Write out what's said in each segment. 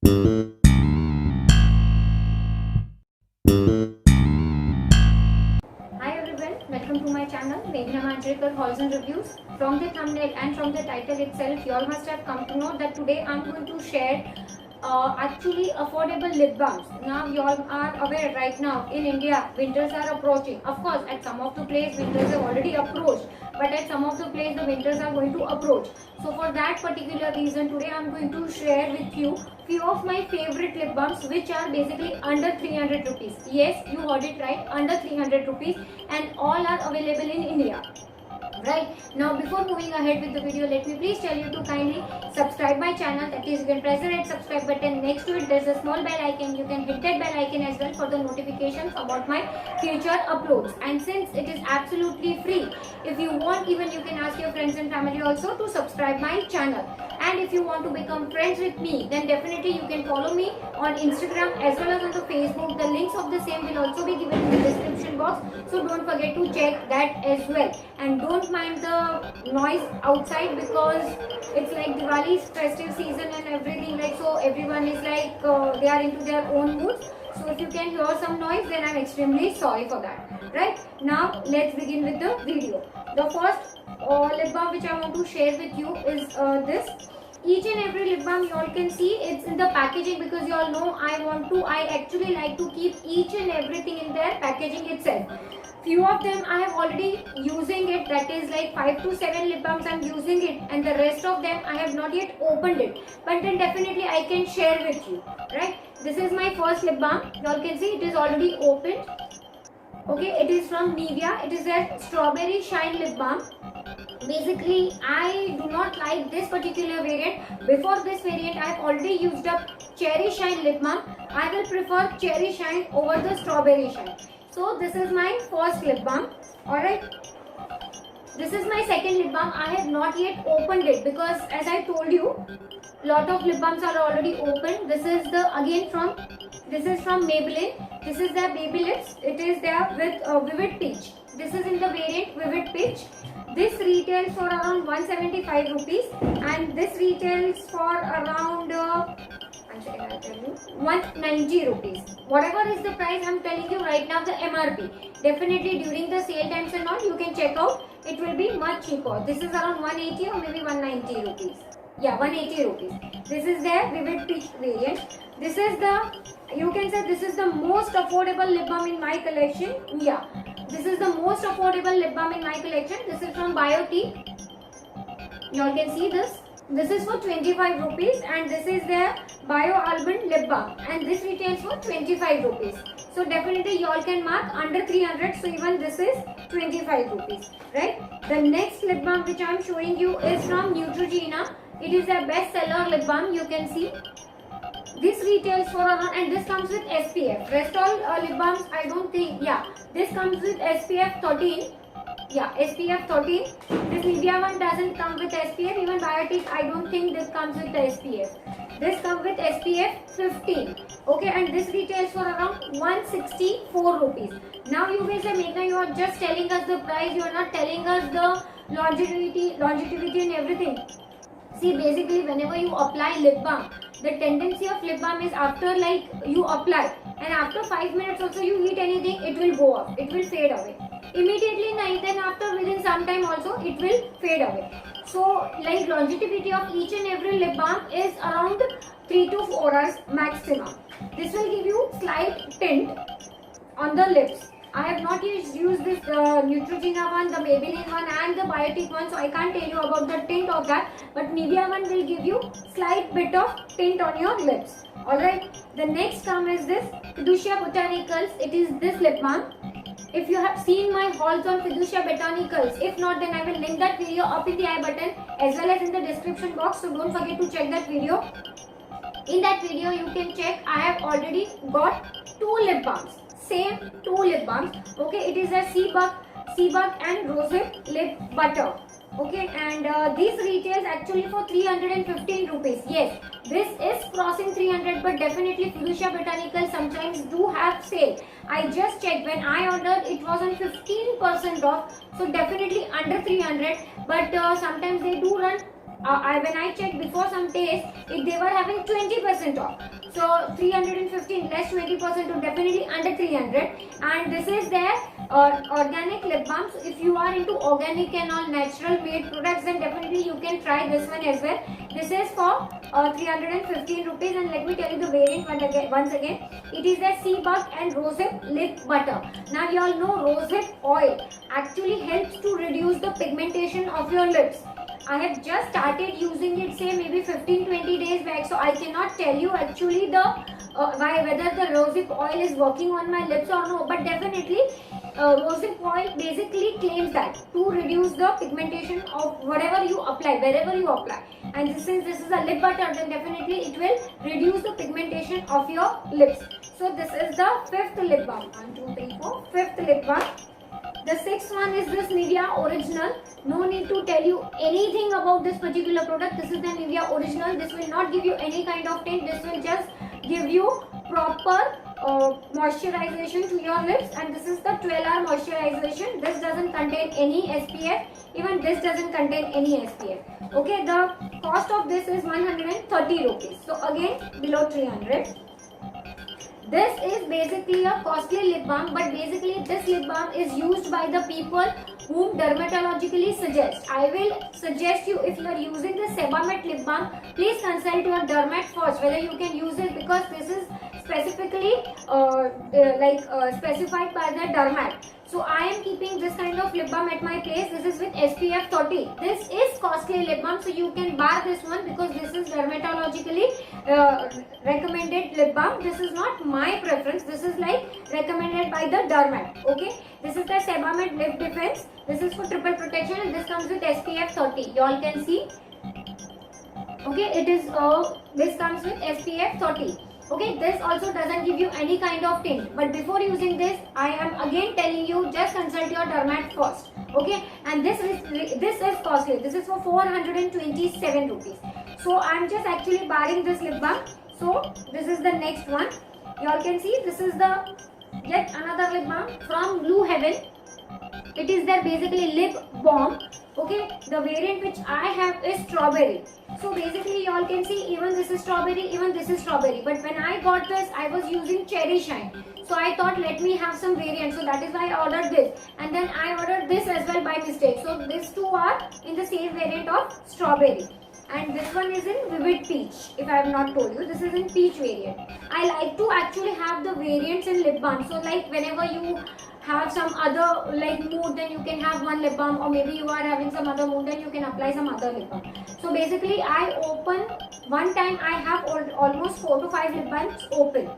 Hi everyone, welcome to my channel Meghna Manjrekar Hauls and Reviews. From the thumbnail and from the title itself, you all must have come to know that today I'm going to share actually affordable lip balms. Now you all are aware right now in India winters are approaching. Of course, at some of the places winters have already approached, but at some of the places the winters are going to approach. So for that particular reason, today I'm going to share with you few of my favorite lip balms which are basically under 300 rupees. Yes, you heard it right, under 300 rupees, and all are available in India. Right now, before moving ahead with the video, let me please tell you to kindly subscribe my channel. That is, you can press the red subscribe button. Next to it there's a small bell icon. You can hit that bell icon as well for the notifications about my future uploads. And since it is absolutely free, if you want, even you can ask your friends and family also to subscribe my channel. And if you want to become friends with me, then definitely you can follow me on Instagram as well as on the Facebook. The links of the same will also be given in the description box, so don't forget to check that as well. And don't mind the noise outside because it's like Diwali's festive season and everything, like, so everyone is like they are into their own moods. So if you can hear some noise, then I'm extremely sorry for that. Right now, let's begin with the video. The first lip balm which I want to share with you is this. Each and every lip balm you all can see it's in the packaging, because you all know I actually like to keep each and everything in their packaging itself. Few of them I have already using it, that is like 5 to 7 lip balms I'm using it, and the rest of them I have not yet opened it, but then definitely I can share with you. Right, this is my first lip balm. You all can see it is already opened. Okay, it is from Nivea. It is a strawberry shine lip balm. Basically, I do not like this particular variant. Before this variant, I have already used up cherry shine lip balm. I will prefer cherry shine over the strawberry shine. So this is my first lip balm. Alright. This is my second lip balm. I have not yet opened it because, as I told you, lot of lip balms are already open. This is from Maybelline. This is their baby lips. It is there with Vivid Peach. This is in the variant Vivid Peach. This retails for around 175 rupees, and this retails for around 190 rupees. Whatever is the price, I'm telling you right now the MRP. Definitely during the sale times and all, you can check out. It will be much cheaper. This is around 180 or maybe 190 rupees. Yeah, 180 rupees. This is their Vivid Peach variant. This is the, you can say this is the most affordable lip balm in my collection. Yeah, this is the most affordable lip balm in my collection. This is from BioTee. You all can see this. This is for 25 rupees, and this is their Bio Almond lip balm, and this retails for 25 rupees. So definitely you all can mark under 300. So even this is 25 rupees. Right. The next lip balm which I am showing you is from Neutrogena. It is a best seller lip balm. You can see. This retails for around, and this comes with SPF. Rest all lip balms, I don't think, yeah, this comes with SPF 13. Yeah, SPF 13. This Nivea one doesn't come with SPF. Even BioTee, I don't think this comes with the SPF. This comes with SPF 15. Okay, and this retails for around 164 rupees. Now you will say, Meghna, you are just telling us the price. You are not telling us the longevity and everything. See, basically whenever you apply lip balm, the tendency of lip balm is after like you apply, and after 5 minutes also you eat anything, it will go off, it will fade away. Immediately, then after within some time also it will fade away. So like longevity of each and every lip balm is around 3 to 4 hours maximum. This will give you slight tint on the lips. I have not used this Neutrogena one, the Maybelline one and the BioTee one, so I can't tell you about the tint of that, but Nivea one will give you slight bit of tint on your lips. Alright, the next term is this Fiducia Botanicals. It is this lip balm. If you have seen my hauls on Fiducia Botanicals, if not, then I will link that video up in the I button as well as in the description box, so don't forget to check that video. In that video you can check, I have already got 2 lip balms. Same 2 lip balms. Okay, it is a Seabug and Rosehip lip butter. Okay, and these retails actually for 315 rupees. Yes, this is crossing 300, but definitely Fiducia Botanicals sometimes do have sale. I just checked, when I ordered it was on 15% off, so definitely under 300, but sometimes they do run when I checked before some days, they were having 20% off. So 315 less 20% to definitely under 300. And this is their organic lip balm. So if you are into organic and all natural made products, then definitely you can try this one as well. This is for 315 rupees, and let me tell you the variant once again. It is the Sea Bug and Rosehip Lip Butter. Now you all know rosehip oil actually helps to reduce the pigmentation of your lips. I have just started using it, say maybe 15-20 days back, so I cannot tell you actually the whether the rosehip oil is working on my lips or no, but definitely rosehip oil basically claims that to reduce the pigmentation of whatever you apply, wherever you apply. And since this is a lip butter, then definitely it will reduce the pigmentation of your lips. So this is the fifth lip balm. 1, 2, 3, 4. Fifth lip balm. The sixth one is this Nivea Original. No need to tell you anything about this particular product. This is the Nivea Original. This will not give you any kind of tint. This will just give you proper moisturization to your lips, and this is the 12-hour moisturization. This doesn't contain any SPF. Even this doesn't contain any SPF. Okay, the cost of this is 130 rupees. So again below 300. This is basically a costly lip balm, but basically this lip balm is used by the people whom dermatologically suggest. I will suggest you, if you are using the Sebamed lip balm, please consult your dermat first whether you can use it, because this is specifically specified by the dermat. So I am keeping this kind of lip balm at my place. This is with SPF 30. This is costly lip balm, so you can bar this one because this is dermatologically recommended lip balm. This is not my preference. This is like recommended by the dermat. Okay. This is the Sebamed Lip Defense. This is for triple protection, and this comes with SPF 30. You all can see. Okay. It is this comes with SPF 30. Okay, this also doesn't give you any kind of tint, but before using this, I am again telling you, just consult your dermat first. Okay, and this is costly. This is for 427 rupees. So I am just actually barring this lip balm. So this is the next one. You all can see this is the yet another lip balm from Blue Heaven. It is their basically lip balm. Okay, the variant which I have is strawberry. So basically you all can see, even this is strawberry, even this is strawberry. But when I got this, I was using cherry shine. So I thought, let me have some variant. So that is why I ordered this. And then I ordered this as well by mistake. So these two are in the same variant of strawberry. And this one is in Vivid Peach, if I have not told you. This is in peach variant. I like to actually have the variants in lip balm. So like whenever you have some other like mood, then you can have one lip balm, or maybe you are having some other mood, then you can apply some other lip balm. So basically I open one time, I have almost 4 to 5 lip balms open.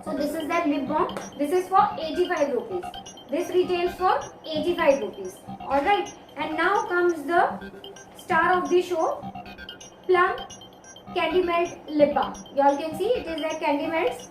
So this is that lip balm. This is for 85 rupees. This retails for 85 rupees. Alright, and now comes the star of the show, Plum Candy Melt Lip Balm. You all can see it is like Candy Melts.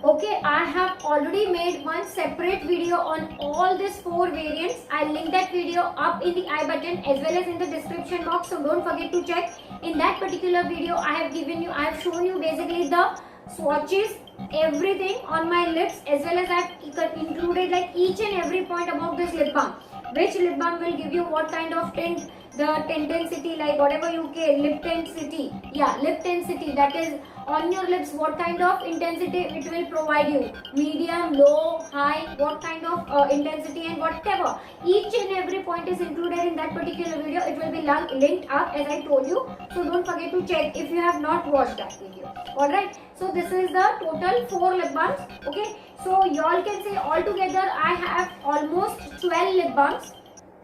Okay, I have already made one separate video on all these 4 variants. I'll link that video up in the I button as well as in the description box. So don't forget to check. In that particular video, I have shown you basically the swatches, everything on my lips, as well as I've included like each and every point about this lip balm. Which lip balm will give you what kind of tint, the intensity, like whatever you care, lip intensity. Yeah, lip intensity, that is on your lips, what kind of intensity it will provide you. Medium, low, high, what kind of intensity and whatever. Each and every point is included in that particular video. It will be linked up as I told you. So don't forget to check if you have not watched that video. Alright, so this is the total 4 lip balms. Okay, so y'all can say altogether I have almost 12 lip balms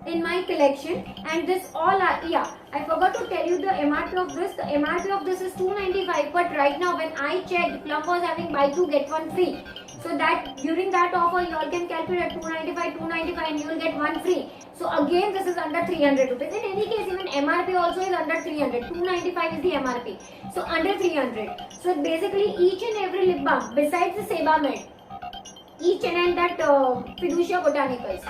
in my collection, and this all are, yeah, I forgot to tell you the MRP of this. The MRP of this is 295, but right now when I checked, Plum was having buy 2 get 1 free. So that during that offer you all can calculate 295 and you will get 1 free. So again this is under 300 rupees. In any case, even MRP also is under 300. 295 is the MRP. So under 300. So basically each and every lip balm besides the Sebamed, each and that Fiducia Botanicals,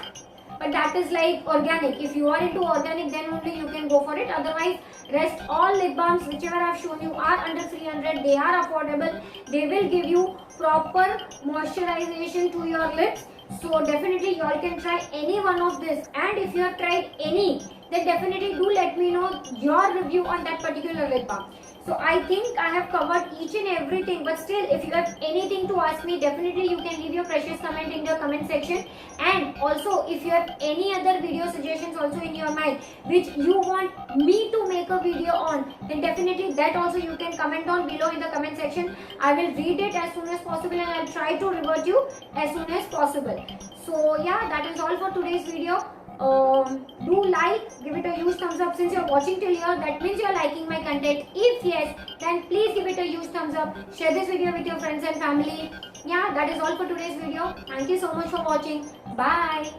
but that is like organic. If you are into organic, then only you can go for it. Otherwise, rest all lip balms whichever I have shown you are under 300. They are affordable. They will give you proper moisturization to your lips. So definitely you all can try any one of this. And if you have tried any, then definitely do let me know your review on that particular lip balm. So I think I have covered each and everything, but still if you have anything to ask me, definitely you can leave your precious comment in the comment section. And also if you have any other video suggestions also in your mind which you want me to make a video on, then definitely that also you can comment down below in the comment section. I will read it as soon as possible and I'll try to revert you as soon as possible. So yeah, that is all for today's video. Do like, give it a huge thumbs up. Since you're watching till here, that means you're liking my content. If yes, then please give it a huge thumbs up. Share this video with your friends and family. Yeah, that is all for today's video. Thank you so much for watching. Bye.